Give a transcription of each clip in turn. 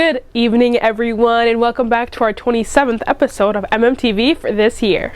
Good evening, everyone, and welcome back to our 27th episode of MMTV for this year.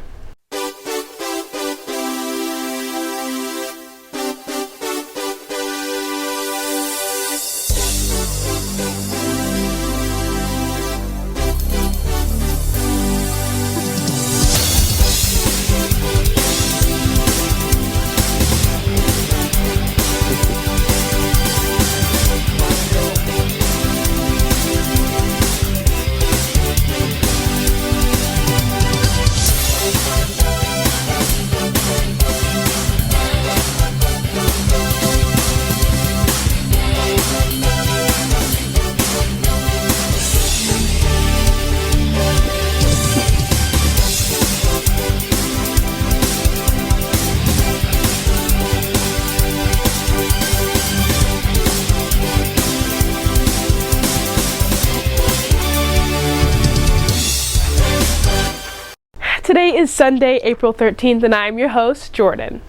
Today is Sunday, April 13th, and I am your host, Jordan.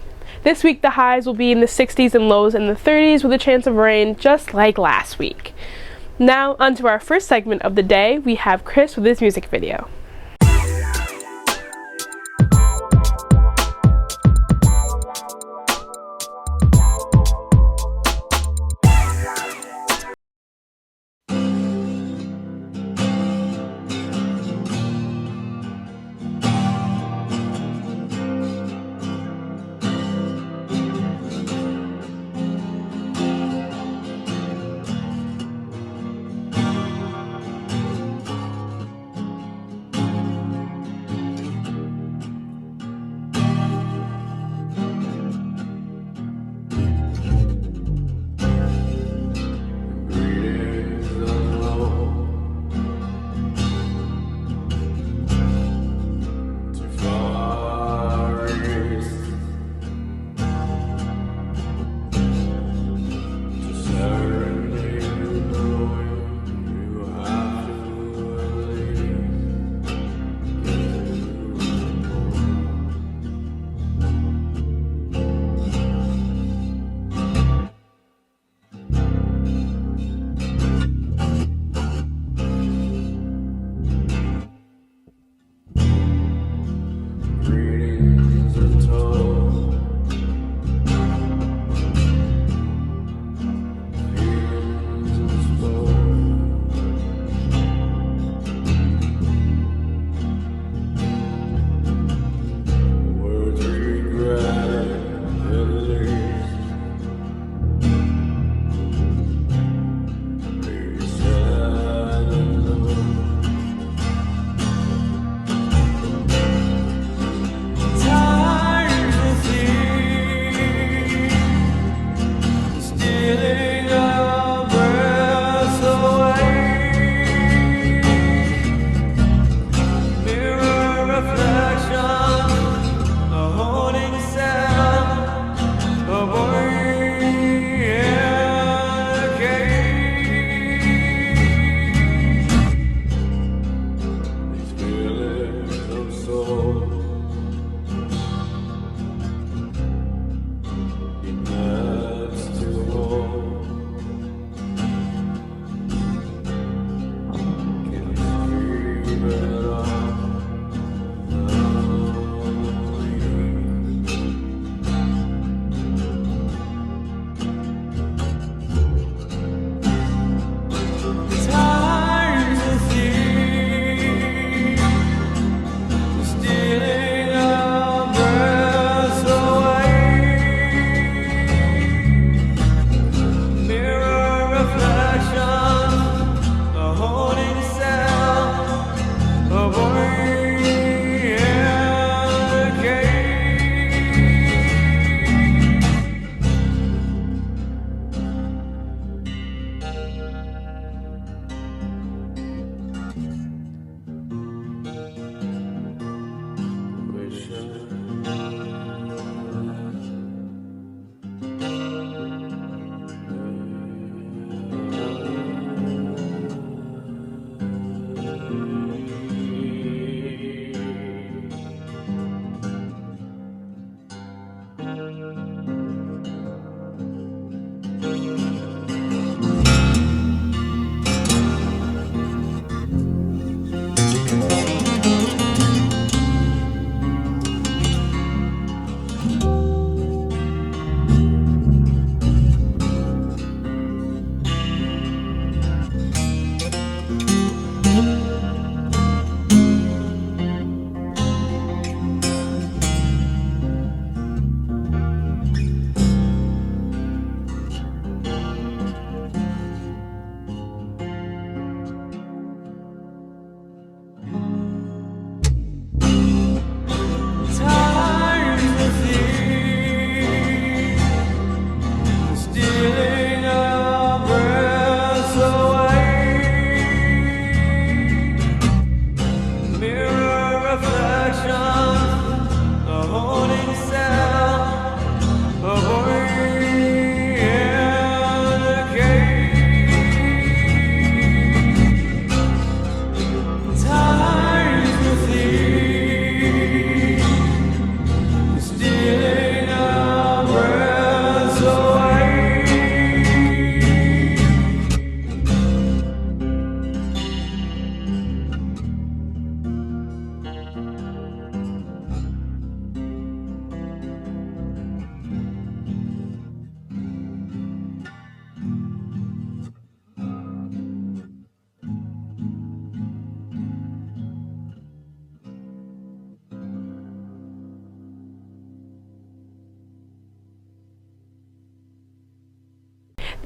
This week the highs will be in the 60s and lows in the 30s with a chance of rain just like last week. Now, onto our first segment of the day, we have Chris with his music video.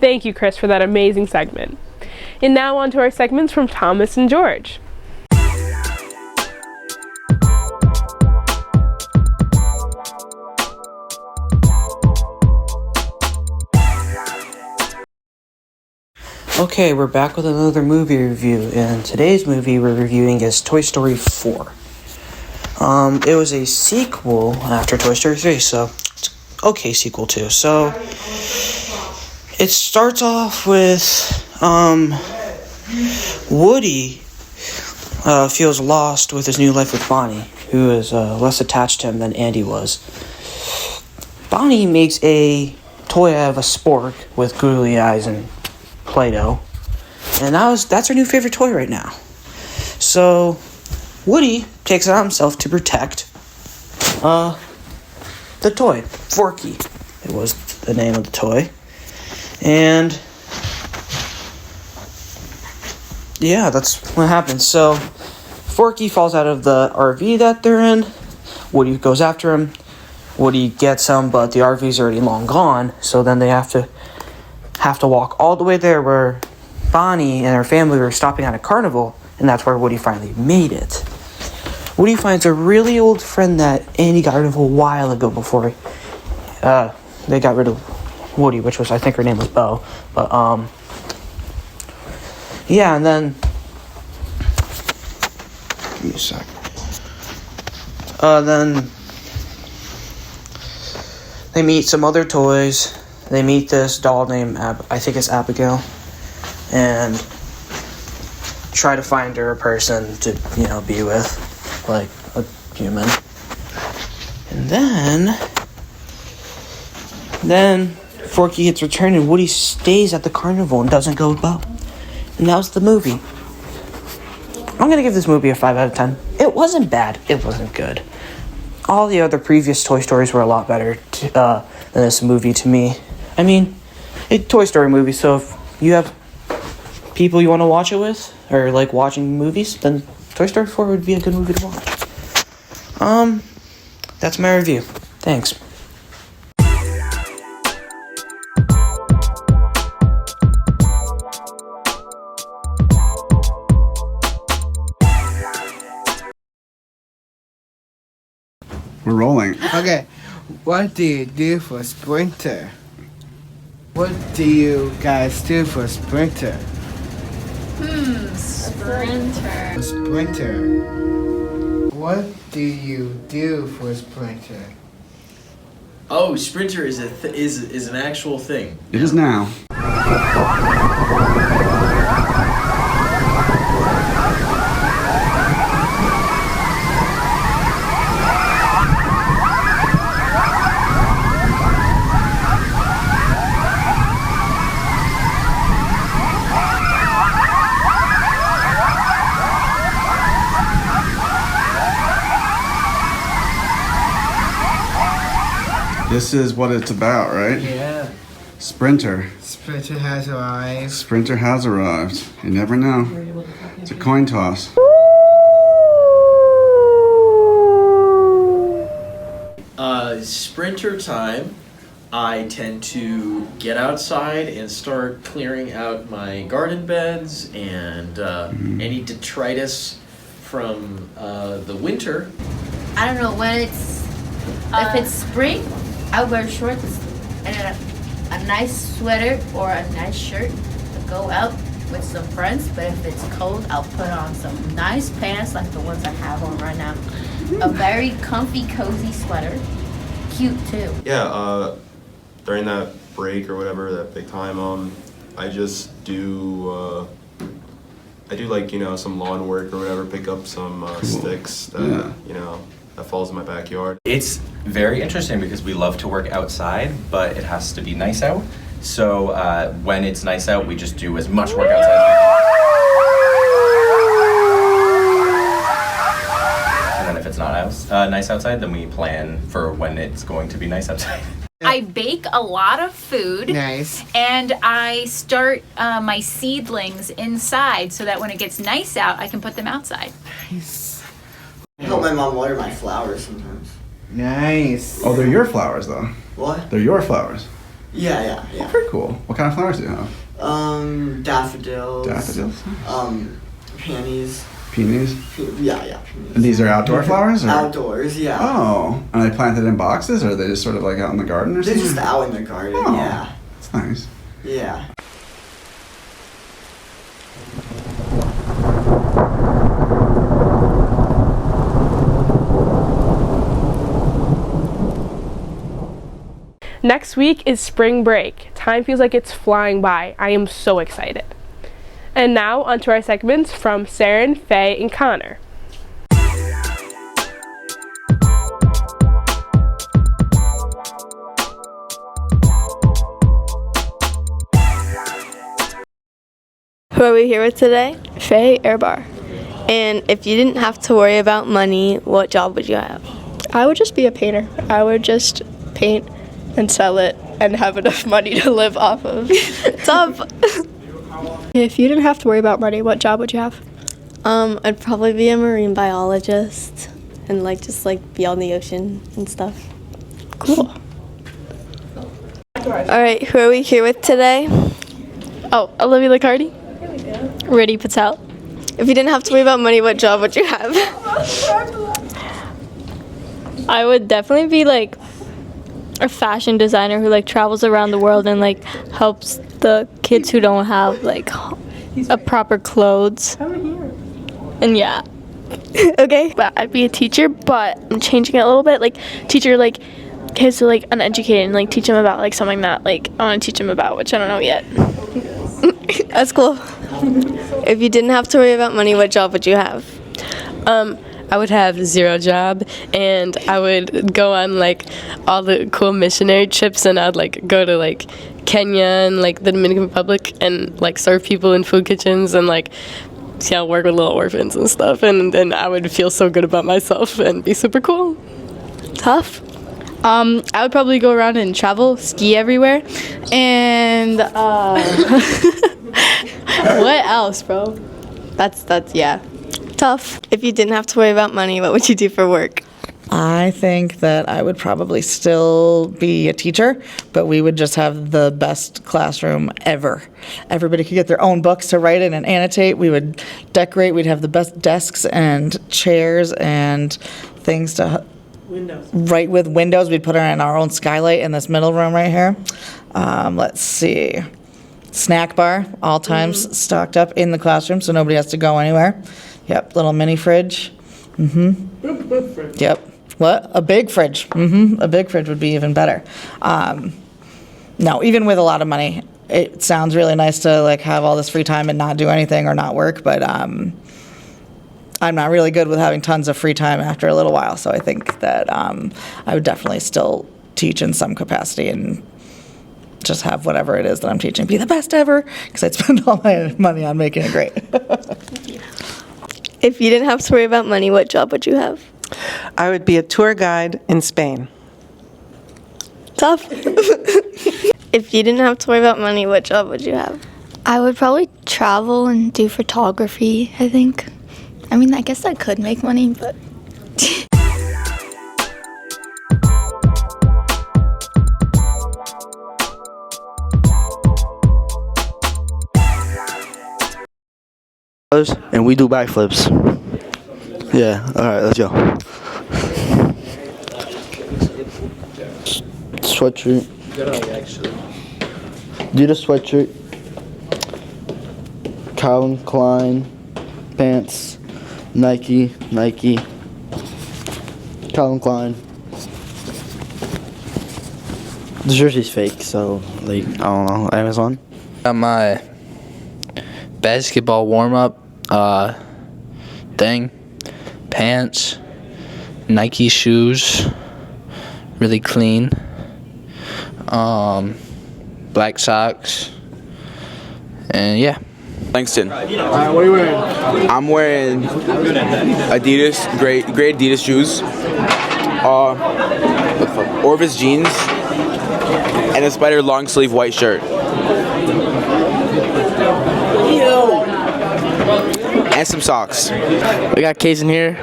Thank you, Chris, for that amazing segment. And now on to our segments from Thomas and George. Okay, we're back with another movie review, and today's movie we're reviewing is Toy Story 4. It was a sequel after Toy Story 3, so it's an okay sequel too. So it starts off with Woody feels lost with his new life with Bonnie, who is less attached to him than Andy was. Bonnie makes a toy out of a spork with googly eyes and Play-Doh, and that's her new favorite toy right now. So Woody takes it on himself to protect the toy. Forky, it was the name of the toy. And yeah, that's what happens. So Forky falls out of the RV that they're in. Woody goes after him. Woody gets him, but the RV's already long gone, so then they have to walk all the way there where Bonnie and her family were stopping at a carnival, and that's where Woody finally made it. Woody finds a really old friend that Andy got rid of a while ago before they got rid of Woody, which was, I think her name was Bo. But, yeah, and then... Give me a sec. Then they meet some other toys. They meet this doll named, I think it's Abigail, and try to find her a person to, be with, like a human. And then Forky gets returned and Woody stays at the carnival and doesn't go with Bo. And that was the movie. I'm going to give this movie a 5 out of 10. It wasn't bad. It wasn't good. All the other previous Toy Stories were a lot better than this movie to me. I mean, it's a Toy Story movie, so if you have people you want to watch it with, or like watching movies, then Toy Story 4 would be a good movie to watch. That's my review. Thanks. We're rolling. Okay, what do you do for Sprinter? What do you guys do for Sprinter? Sprinter. Sprinter. What do you do for Sprinter? Oh, Sprinter is is an actual thing. It is now. This is what it's about, right? Yeah. Sprinter. Sprinter has arrived. Sprinter has arrived. You never know. It's a coin toss. Sprinter time, I tend to get outside and start clearing out my garden beds and any detritus from the winter. I don't know when it's. If it's spring, I wear shorts and a nice sweater or a nice shirt to go out with some friends. But if it's cold, I'll put on some nice pants like the ones I have on right now. A very comfy, cozy sweater. Cute too. Yeah, during that break or whatever, that big time, I just do, I do like, some lawn work or whatever, pick up some sticks that, that falls in my backyard. It's very interesting because we love to work outside, but it has to be nice out. So when it's nice out, we just do as much work outside as we can. And then if it's not nice outside, then we plan for when it's going to be nice outside. I bake a lot of food. Nice. And I start my seedlings inside so that when it gets nice out, I can put them outside. Nice. I help my mom water my flowers sometimes. Nice. Oh, they're your flowers, though. What? They're your flowers. Yeah. Very cool. What kind of flowers do you have? Daffodils. Daffodils? Peonies. Peonies? Yeah. And these are outdoor flowers? Or? Outdoors, yeah. Oh. Are they planted in boxes, or are they just sort of like out in the garden or They're something? just out in the garden, Oh, yeah. That's nice. Yeah. Next week is spring break. Time feels like it's flying by. I am so excited. And now onto our segments from Saren, Faye, and Connor. Who are we here with today? Faye Airbar. And if you didn't have to worry about money, what job would you have? I would just be a painter. I would just paint and sell it and have enough money to live off of. Tough. If you didn't have to worry about money, what job would you have? I'd probably be a marine biologist and just be on the ocean and stuff. Cool. All right, who are we here with today? Oh, Olivia Licardi. Riddhi Patel. If you didn't have to worry about money, what job would you have? I would definitely be a fashion designer who travels around the world and helps the kids who don't have a proper clothes. And yeah. Okay. Well, I'd be a teacher, but I'm changing it a little bit. Teacher kids who uneducated and teach them about something that I want to teach them about, which I don't know yet. That's cool. If you didn't have to worry about money, what job would you have? I would have zero job, and I would go on all the cool missionary trips, and I'd go to Kenya and the Dominican Republic and serve people in food kitchens and work with little orphans and stuff, and then I would feel so good about myself and be super cool. Tough. I would probably go around and travel, ski everywhere, and what else, bro? That's yeah. Tough. If you didn't have to worry about money, what would you do for work? I think that I would probably still be a teacher, but we would just have the best classroom ever. Everybody could get their own books to write in and annotate. We would decorate. We'd have the best desks and chairs and things to write with windows. We'd put in our own skylight in this middle room right here. Let's see. Snack bar, all times stocked up in the classroom so nobody has to go anywhere. Yep, little mini fridge. Yep. What? A big fridge. A big fridge would be even better. No, even with a lot of money, it sounds really nice to have all this free time and not do anything or not work, but I'm not really good with having tons of free time after a little while, so I think that I would definitely still teach in some capacity and just have whatever it is that I'm teaching be the best ever, because I'd spend all my money on making it great. If you didn't have to worry about money, what job would you have? I would be a tour guide in Spain. Tough. If you didn't have to worry about money, what job would you have? I would probably travel and do photography, I think. I mean, I guess I could make money, but... And we do backflips. Yeah, alright, let's go. Sweatshirt. Do the sweatshirt. Calvin Klein pants. Nike. Calvin Klein. The jersey's fake, so I don't know, Amazon. Got my basketball warm-up thing, pants, Nike shoes, really clean, black socks, and yeah. Langston. What are you wearing? I'm wearing Adidas, gray Adidas shoes, Orvis jeans, and a Spider long sleeve white shirt. And some socks. We got Case in here.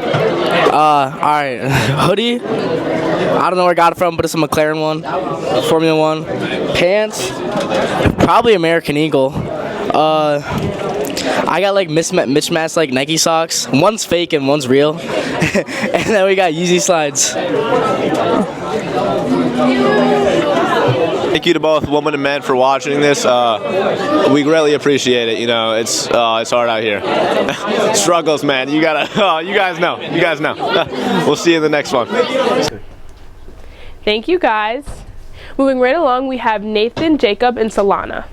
Alright, hoodie. I don't know where I got it from, but it's a McLaren one, Formula One. Pants, probably American Eagle. I got like mismatched like Nike socks. One's fake and one's real. And then we got Yeezy slides. Thank you to both women and men for watching this. We greatly appreciate it. You know, it's hard out here. Struggles, man. You gotta. You guys know. You guys know. We'll see you in the next one. Thank you, guys. Moving right along, we have Nathan, Jacob, and Solana.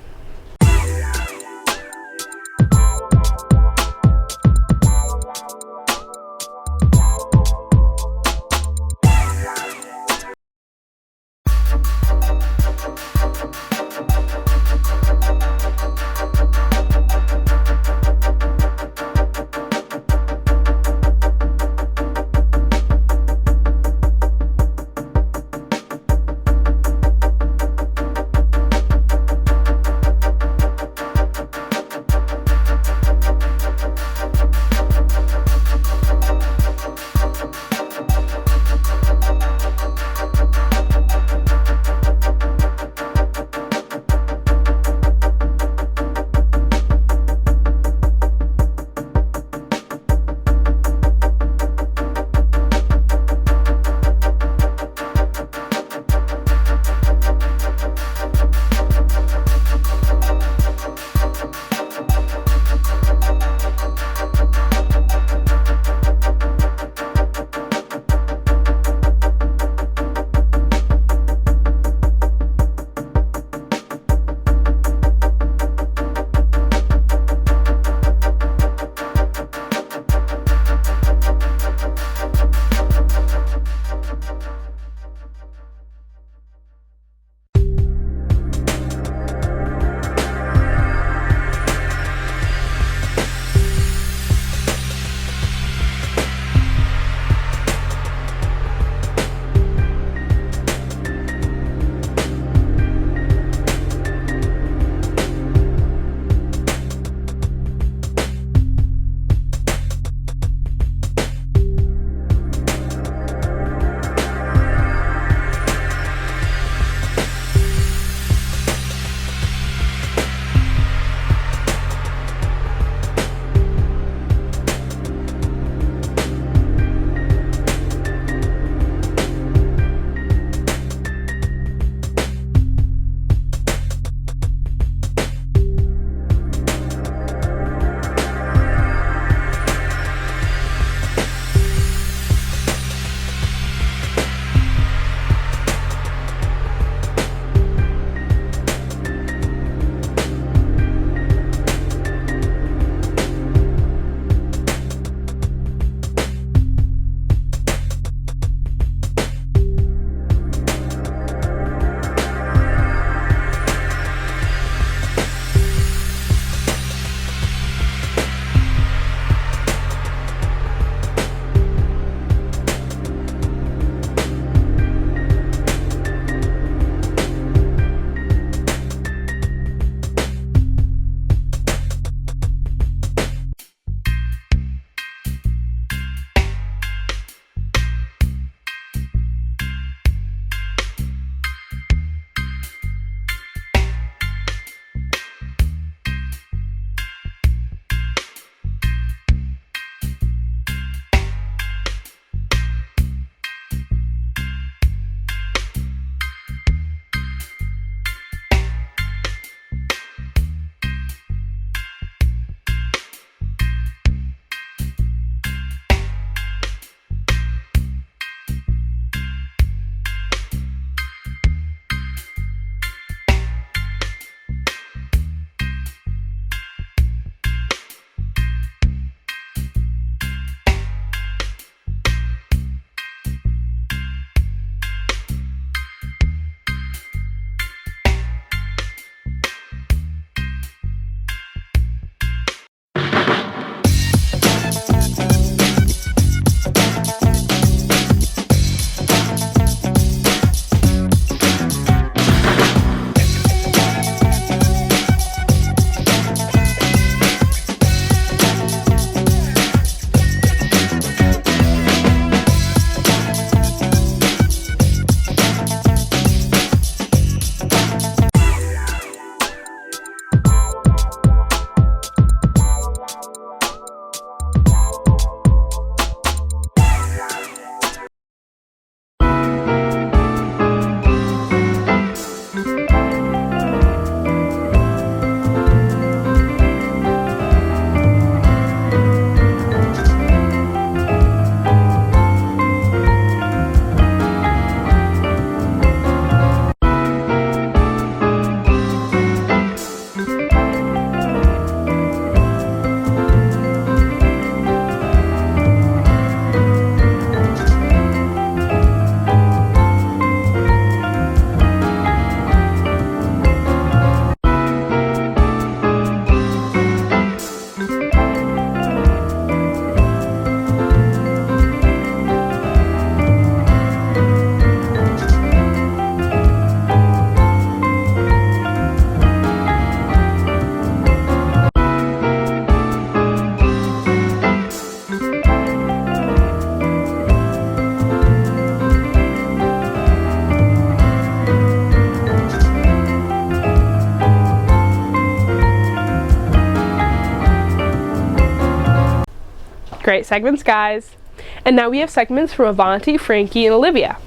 Great segments, guys. And now we have segments from Avanti, Frankie, and Olivia.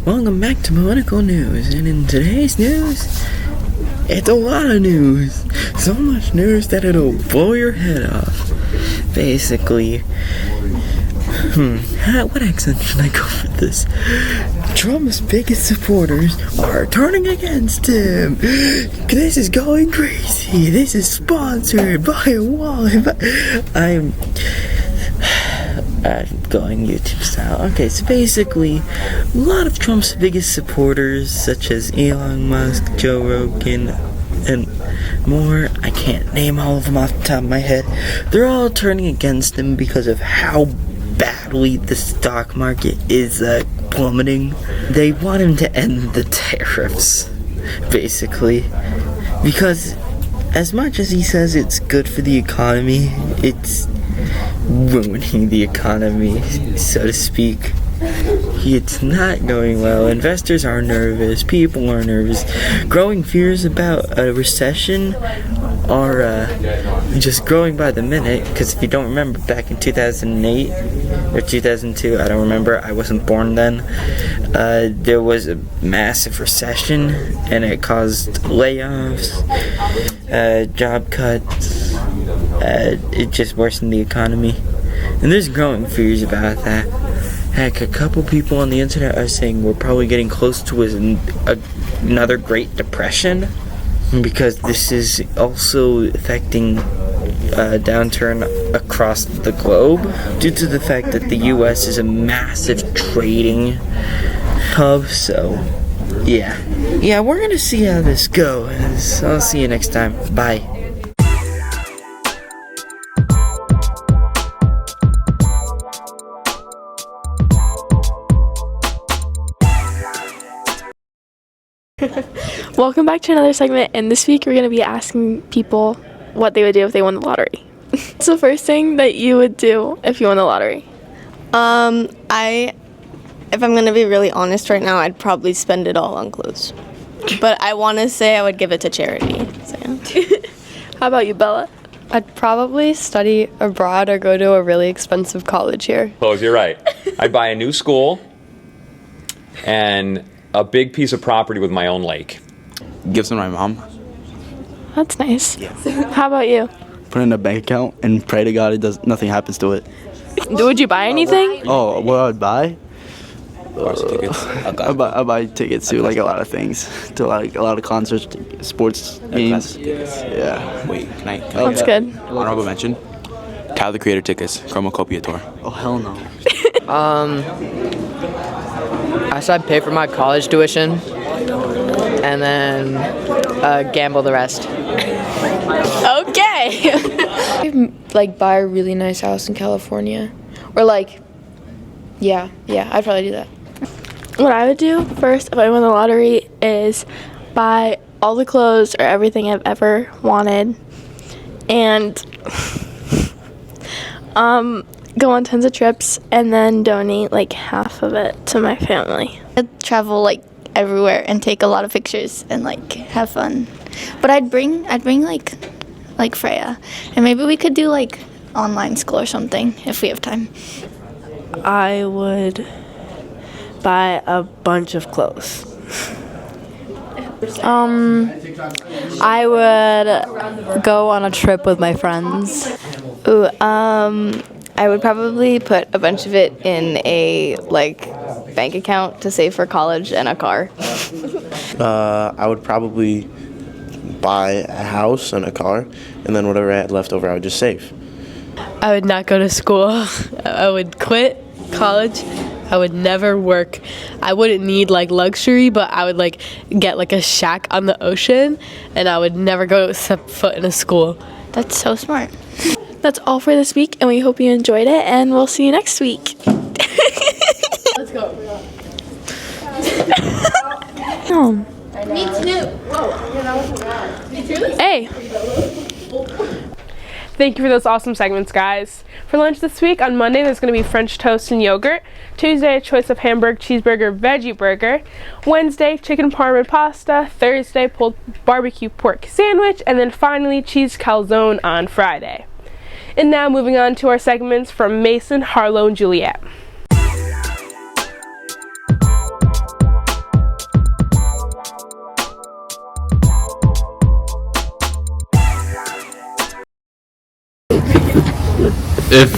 Welcome back to Political News, and in today's news, it's a lot of news. So much news that it'll blow your head off. Basically, what accent should I go for this? Trump's biggest supporters are turning against him. This is going crazy. This is sponsored by a wallet. I'm going YouTube style. Okay, so basically, a lot of Trump's biggest supporters, such as Elon Musk, Joe Rogan, and more, I can't name all of them off the top of my head, they're all turning against him because of how badly the stock market is plummeting. They want him to end the tariffs, basically, because as much as he says it's good for the economy, it's ruining the economy, so to speak. It's not going well. Investors are nervous. People are nervous. Growing fears about a recession are just growing by the minute. Because if you don't remember, back in 2008 or 2002, I don't remember. I wasn't born then. There was a massive recession, and it caused layoffs, job cuts. It just worsened the economy, and there's growing fears about that. Heck, a couple people on the internet are saying we're probably getting close to another Great Depression, because this is also affecting a downturn across the globe due to the fact that the US is a massive trading hub. So yeah, we're gonna see how this goes. I'll see you next time. Bye. Welcome back to another segment, and this week we're going to be asking people what they would do if they won the lottery. What's the first thing that you would do if you won the lottery? If I'm gonna be really honest right now, I'd probably spend it all on clothes. But I want to say I would give it to charity. So. How about you, Bella? I'd probably study abroad or go to a really expensive college here. Close, you're right. I'd buy a new school and a big piece of property with my own lake. Give some to my mom. That's nice. How about you? Put it in a bank account and pray to God nothing happens to it. Would you buy anything? Oh, what I'd buy? I buy tickets to like a lot of things, to like a lot of concerts, sports games. Yeah. Wait, can I That's good. Honorable mention. Tyler the Creator tickets, Chromacopia tour. Oh hell no. I said I'd pay for my college tuition and then gamble the rest. Okay. Like buy a really nice house in California, or like, yeah, I'd probably do that. What I would do first if I won the lottery is buy all the clothes or everything I've ever wanted, and go on tons of trips, and then donate like half of it to my family. I'd travel like everywhere and take a lot of pictures and like have fun. But I'd bring like Freya, and maybe we could do like online school or something if we have time. I would buy a bunch of clothes. I would go on a trip with my friends. Ooh, I would probably put a bunch of it in a bank account to save for college and a car. I would probably buy a house and a car, and then whatever I had left over, I would just save. I would not go to school. I would quit college. I would never work. I wouldn't need luxury, but I would get a shack on the ocean, and I would never go set foot in a school. That's so smart. That's all for this week, and we hope you enjoyed it, and we'll see you next week. Let's go. Me too. Hey. Thank you for those awesome segments, guys. For lunch this week, on Monday, there's going to be French toast and yogurt. Tuesday, a choice of hamburger, cheeseburger, veggie burger. Wednesday, chicken parm and pasta. Thursday, pulled barbecue pork sandwich. And then finally, cheese calzone on Friday. And now moving on to our segments from Mason, Harlow, and Juliet. If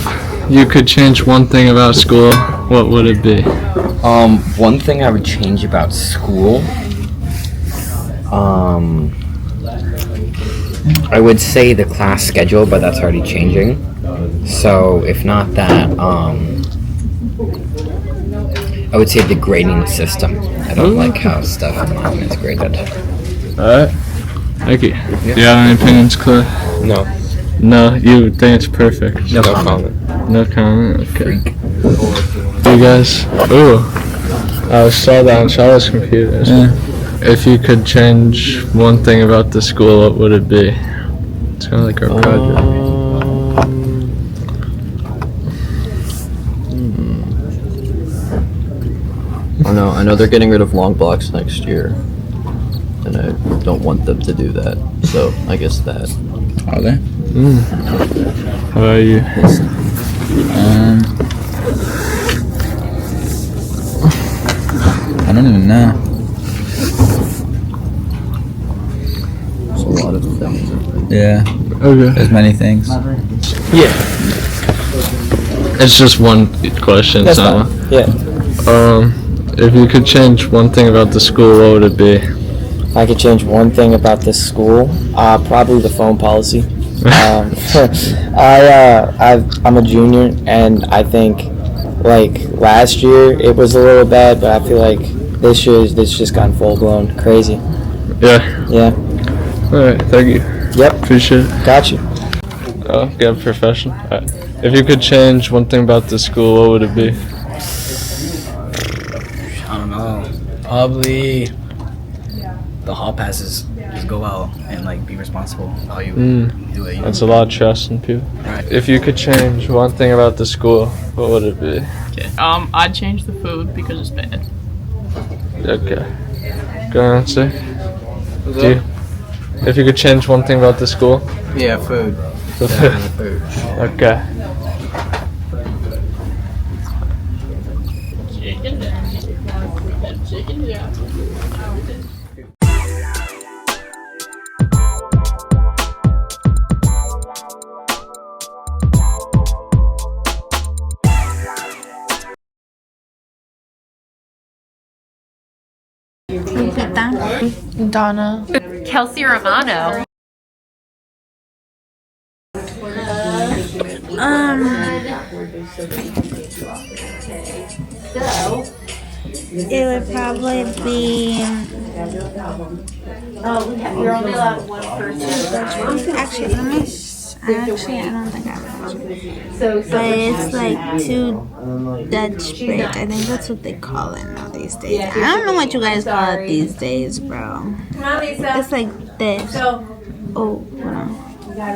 you could change one thing about school, what would it be? One thing I would change about school, I would say the class schedule, but that's already changing. So if not that, I would say the grading system. I don't like how stuff is graded. Alright. Thank you. Do you have any opinions, Clay? No. No, you think it's perfect? No comment. No comment? Okay. You guys? Ooh. I saw that on Charlotte's computer. Yeah. If you could change one thing about the school, what would it be? It's kind of like our project. I know they're getting rid of long blocks next year, and I don't want them to do that. So I guess that. Are they? How about you? I don't even know. There's a lot of things. Yeah. Okay. There's many things. Yeah. It's just one question. That's so. fine. Yeah. If you could change one thing about the school, what would it be? If I could change one thing about this school, probably the phone policy. I'm a junior, and I think like last year it was a little bad, but I feel like this year it's just gone full blown crazy. Yeah. Yeah. All right. Thank you. Yep. Appreciate it. Got you. Oh, get a profession. Right. If you could change one thing about the school, what would it be? I don't know. Probably the hall passes. Just go out and like be responsible how you do it. That's a lot of trust in people. Right. If you could change one thing about the school, what would it be? Okay. I'd change the food because it's bad. Okay. Go answer. If you could change one thing about the school? Yeah, food. The food. Okay. Donna. Kelsey Romano. It would probably be. You're only allowed one person. Actually, let me. Actually, I don't think I have but it's like 2 Dutch braids. I think that's what they call it now these days. I don't know what you guys call it these days, bro. It's like this. Oh, hold on. Hold on.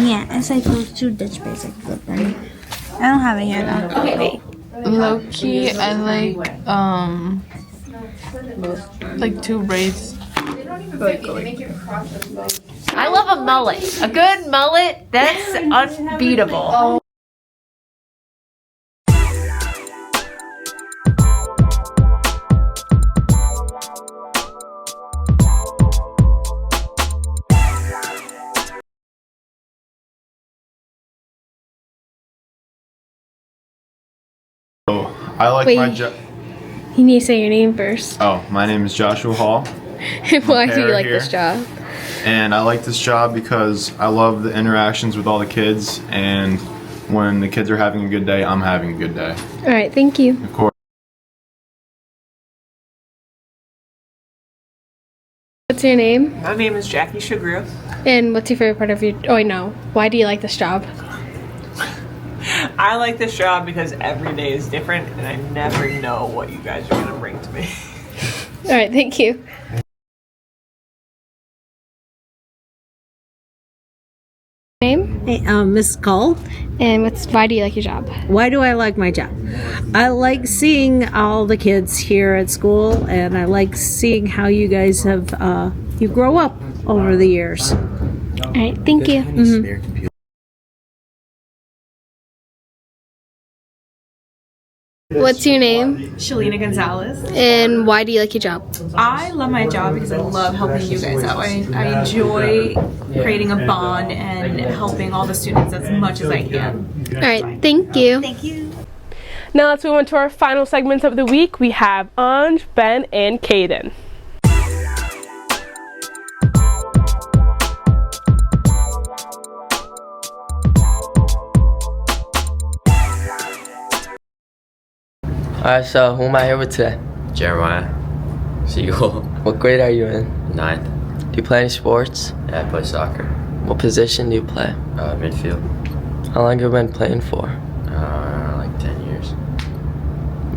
Yeah, it's like those 2 Dutch braids like flipping. I don't have it here though. Okay. Low key, I like 2 braids. I love a mullet. A good mullet, that's unbeatable. I like Wait. my job. You need to say your name first. Oh, my name is Joshua Hall. Why do you like here. this job? And I like this job because I love the interactions with all the kids, and when the kids are having a good day, I'm having a good day. All right, thank you. Of course. What's your name? My name is Jackie Shagru. And what's your favorite part of your... Oh, I know. Why do you like this job? I like this job because every day is different and I never know what you guys are going to bring to me. All right, thank you. Hey, Miss Cole. And why do you like your job? Why do I like my job? I like seeing all the kids here at school, and I like seeing how you guys have you grow up over the years. All right, thank you. Mhm. What's your name? Shalina Gonzalez. And why do you like your job? I love my job because I love helping you guys out. I enjoy creating a bond and helping all the students as much as I can. All right, thank you. Thank you. Now let's move on to our final segments of the week. We have Anj, Ben, and Caden. Alright, so who am I here with today? Jeremiah Siegel. What grade are you in? 9th. Do you play any sports? Yeah, I play soccer. What position do you play? Midfield. How long have you been playing for? Like 10 years.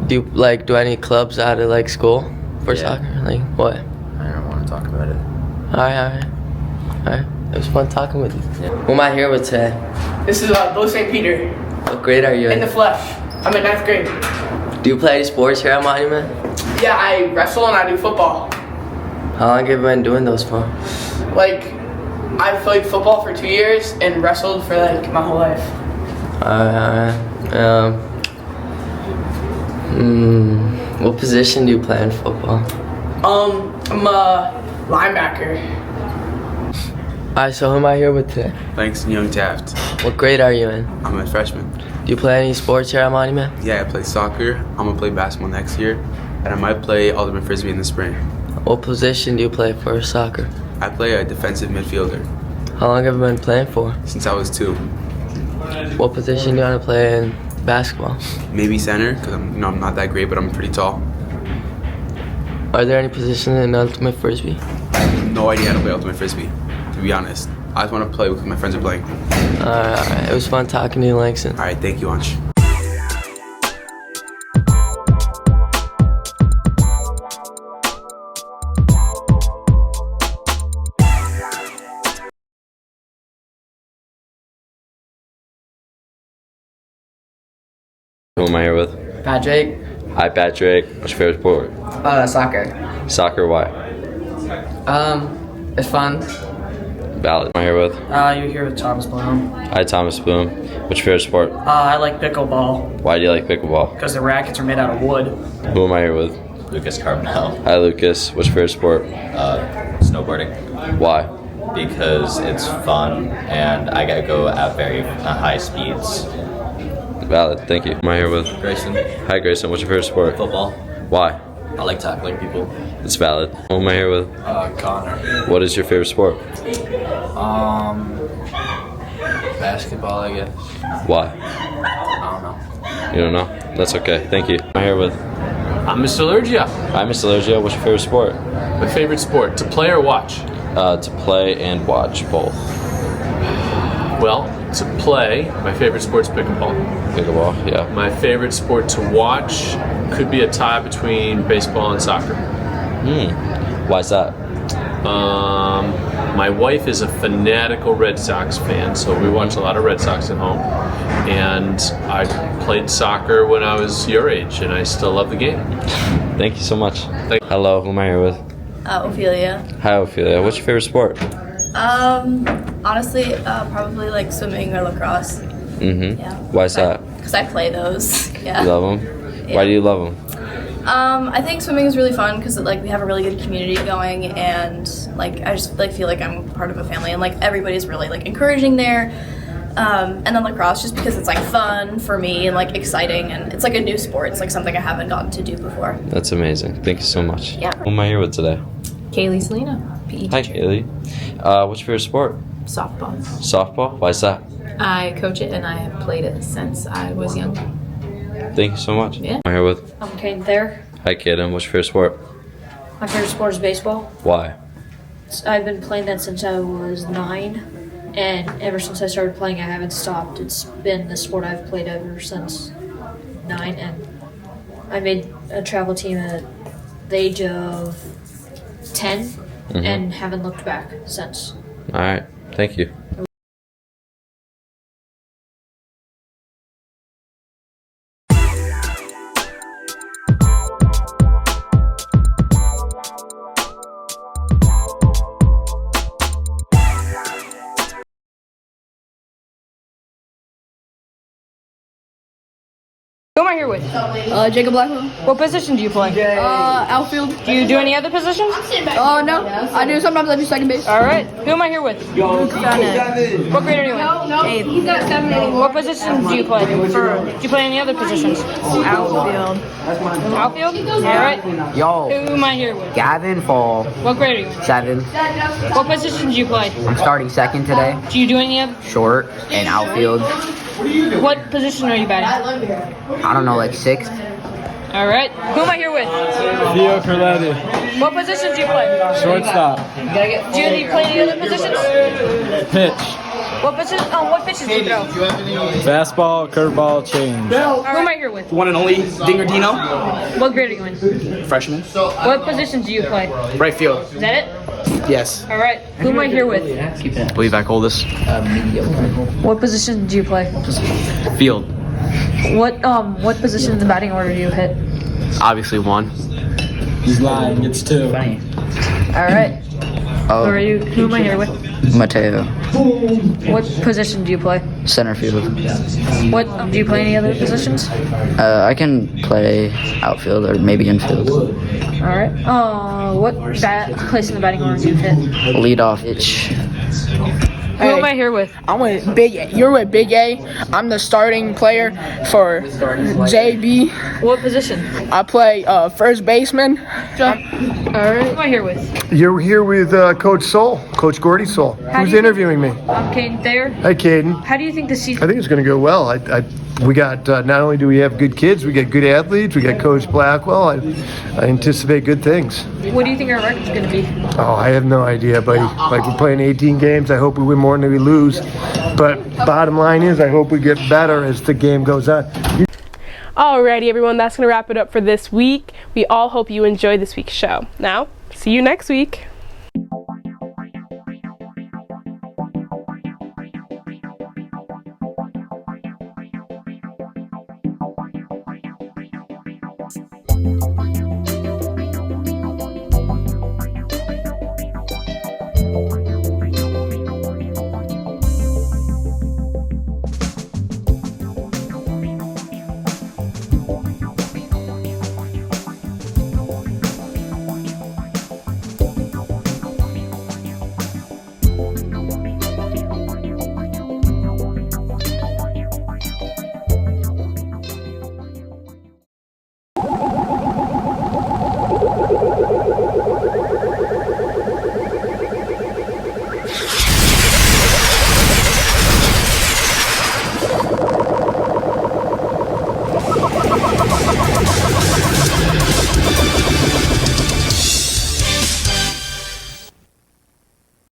Do any clubs out of like school for Yeah. soccer? Like what? I don't want to talk about it. Alright. It was fun talking with you. Who am I here with today? This is Blue St. Peter. What grade are you In the flesh. I'm in 9th grade. Do you play any sports here at Monument? Yeah, I wrestle and I do football. How long have you been doing those for? Like, I've played football for 2 years and wrestled for like my whole life. What position do you play in football? I'm a linebacker. Alright, so who am I here with today? Langston Young Taft. What grade are you in? I'm a freshman. Do you play any sports here at Monument? Yeah, I play soccer. I'm gonna play basketball next year, and I might play ultimate frisbee in the spring. What position do you play for soccer? I play a defensive midfielder. How long have you been playing for? Since I was 2. What position do you want to play in basketball? Maybe center, because I'm not that great, but I'm pretty tall. Are there any positions in ultimate frisbee? I have no idea how to play ultimate frisbee, to be honest. I just want to play because my friends are playing. Alright. It was fun talking to you, Langston. Alright, thank you, Ansh. Who am I here with? Patrick. Hi, Patrick. What's your favorite sport? Soccer. Soccer, why? It's fun. Valid. Am I here with? You're here with Thomas Bloom. Hi, Thomas Bloom. What's your favorite sport? I like pickleball Why do you like pickleball? because the rackets are made out of wood. Who am I here with? Lucas Carbonell. Hi, Lucas. What's your favorite sport? Snowboarding. Why? Because it's fun and I gotta go at very high speeds. Valid. Thank you. Am I here with? Grayson. Hi, Grayson. What's your favorite sport? Football. Why? I like tackling people. It's valid. Who am I here with? Connor. What is your favorite sport? Basketball, I guess. Why? I don't know. You don't know? That's okay. Thank you. Am I here with? I'm Mr. Allergia. Hi, Mr. Allergia. What's your favorite sport? My favorite sport, to play or watch? To play and watch both. Well, to play, my favorite sport's pickleball. Pickleball, yeah. My favorite sport to watch could be a tie between baseball and soccer. Why's that? My wife is a fanatical Red Sox fan, so we watch a lot of Red Sox at home. And I played soccer when I was your age, and I still love the game. Thank you so much. Hello, who am I here with? Ophelia. Hi, Ophelia. What's your favorite sport? Honestly, probably like swimming or lacrosse. Yeah. Why's that? Because I play those. Yeah. You love them? Yeah. Why do you love them? I think swimming is really fun because like we have a really good community going, and like I just like feel like I'm part of a family, and like everybody's really like encouraging there. And then lacrosse just because it's like fun for me and like exciting, and it's like a new sport. It's like something I haven't gotten to do before. That's amazing. Thank you so much. Yeah. Who am I here with today? Kaylee Selena, PE Hi, Kaylee. What's your favorite sport? softball. Softball? Why's that? I coach it and I have played it since I was young. Thank you so much. Yeah. I'm here with. I'm Caden there. Hi, Kaden. What's your favorite sport? My favorite sport is baseball. Why? I've been playing that since I was 9, and ever since I started playing, I haven't stopped. It's been the sport I've played ever since 9, and I made a travel team at the age of 10, and haven't looked back since. All right. Thank you. am I here with? Jacob Blackwell. What position do you play? Outfield. Do you do any other positions? No. I do. Sometimes I do second base. All right. Who am I here with? What grade are you in? No. He's got 7. What position do you play? Do you play any other positions? Outfield. Outfield? All right. Yo. Who am I here with? Gavin Fall. What grade are you in? 7. What position do you play? I'm starting second today. Do you do any other? Short and outfield. What position are you batting? I don't know, like 6th. All right. Who am I here with? Theo Carletti. What position do you play? Shortstop. Do you play any other positions? Pitch. What position? What pitches do you throw? Fastball, curveball, change. Who am I here with? One and only Dinger Dino. What grade are you in? Freshman. What position do you play? Right field. Is that it? Yes. All right. Who am I here with? Levi Coldest. What position do you play? Field. What position in the batting order do you hit? Obviously 1. He's lying. It's 2. All right. Oh. Who am I here with? Mateo. What position do you play? Center field. What do you play any other positions? I can play outfield or maybe infield. All right. What place in the batting order do you hit? Lead off itch. Who am I here with? I'm with Big A. You're with Big A. I'm the starting player for JB. What position? I play first baseman. All right. Who am I here with? You're here with Coach Soul, Coach Gordy Soul. Who's interviewing me? I'm Caden Thayer. Hi, Caden. How do you think the season? I think it's going to go well. We got not only do we have good kids, we got good athletes. We got Coach Blackwell. I anticipate good things. What do you think our record's going to be? Oh, I have no idea, buddy. Like, we're playing 18 games. I hope we win more than we lose. But bottom line is, I hope we get better as the game goes on. Alrighty, everyone, that's going to wrap it up for this week. We all hope you enjoyed this week's show. Now, see you next week. Thank you.